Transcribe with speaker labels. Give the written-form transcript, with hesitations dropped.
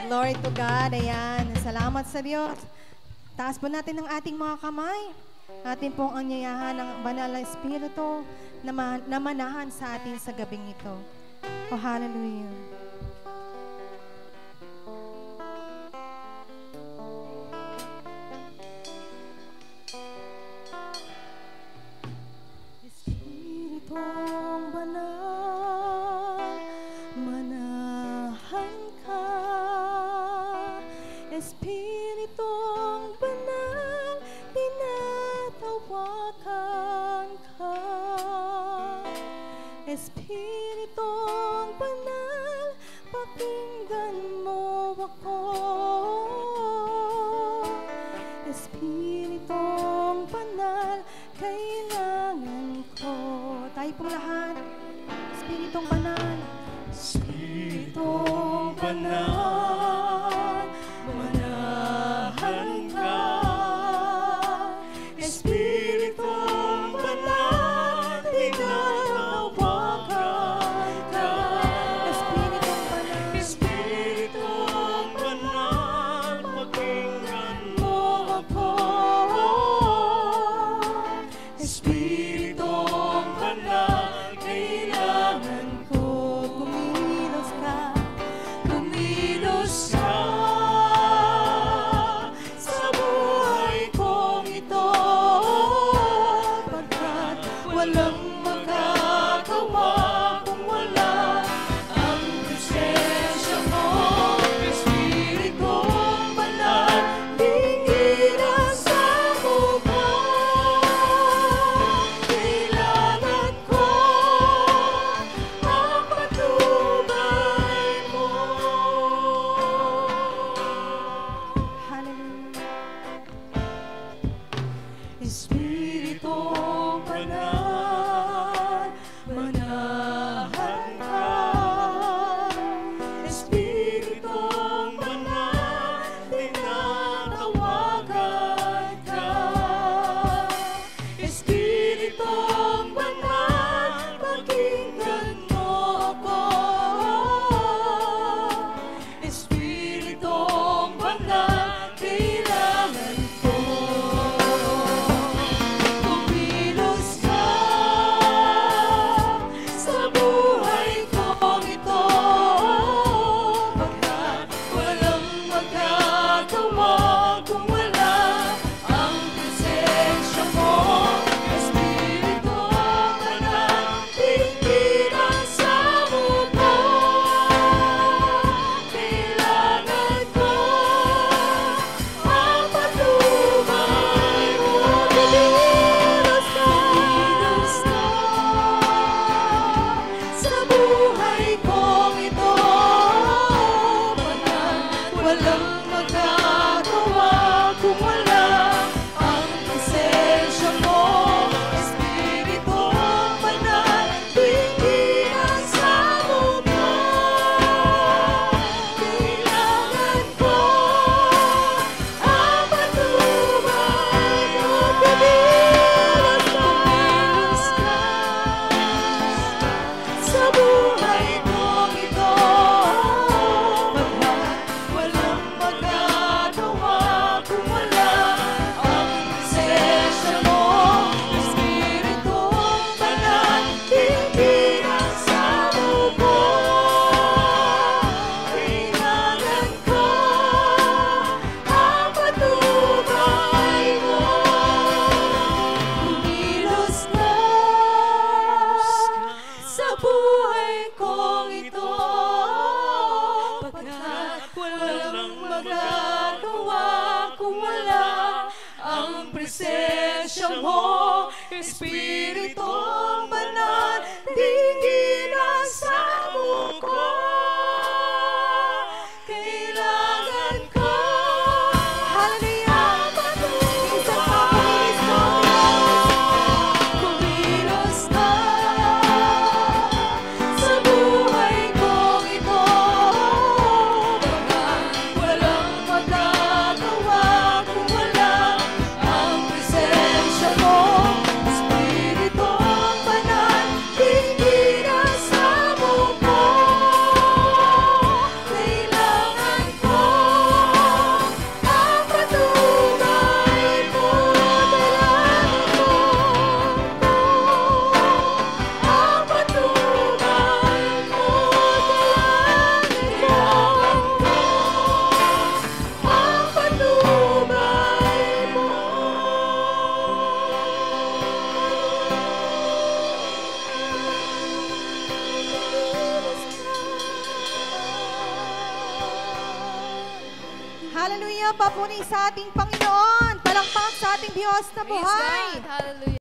Speaker 1: Glory to God. Ayan. Salamat sa Diyos. Taas po natin ang ating mga kamay. Atin pong anyayahan ng banal na Espiritu na manahan sa atin sa gabing ito. Oh, hallelujah. Espiritong banal, manahan ka. Espiritong banal, tinatawagan ka. Espiritong banal, pakinggan mo ako. Espiritong banal, kailangan ko. Tayo pong lahat. Espiritong banal. Espiritong banal, manahan ka. Espiritong banal, tinatawagan ka. Espiritong banal, Espiritong banal, pakinggan mo ako. Espiritong banal, kailangan ko. Kumilos ka, kumilos ka sa buhay kong ito, pagkat walang magagawa kung wala ang presensya mo. Espiritong banal, tinginan sa mukha. Kailangan ko ang patnubay mo. Hallelujah. Espiritong banal, manahan ka. Espiritong banal, tinatawagan ka. Espiritong banal, pakinggan mo ako. Espiritong banal, kailangan ko. Kumilos ka sa buhay kong ito, pagkat walang magagawa kung wala ang presensya mo. Espiritong banal, tinginan sa mukha. Kailangan ko ang patnubay mo. Kumilos ka sa buhay kong ito, pagkat walang magagawa kung wala ang presensya mo. Espiritong banal, tinginan sa mukha. Kailangan ko ang patnubay mo. Kumilos ka sa buhay kong ito, pagkat walang magagawa kung wala ang presensya mo. Espiritong banal, tinginan sa mukha. Kailangan ko ang patnubay mo. Kumilos ka sa buhay kong ito, pagkat walang magagawa kung wala ang presensya mo. Espiritong banal, tinginan sa mukha. Kailangan ko. Hallelujah. Isang papulis mo. Kumilos ka sa buhay kong ito, pagkat walang magagawa kung wala ang presensya mo. Espiritong tayo papuri sa ating Panginoon. Palakpak sa ating Diyos na
Speaker 2: Praise
Speaker 1: buhay.
Speaker 2: God. Hallelujah.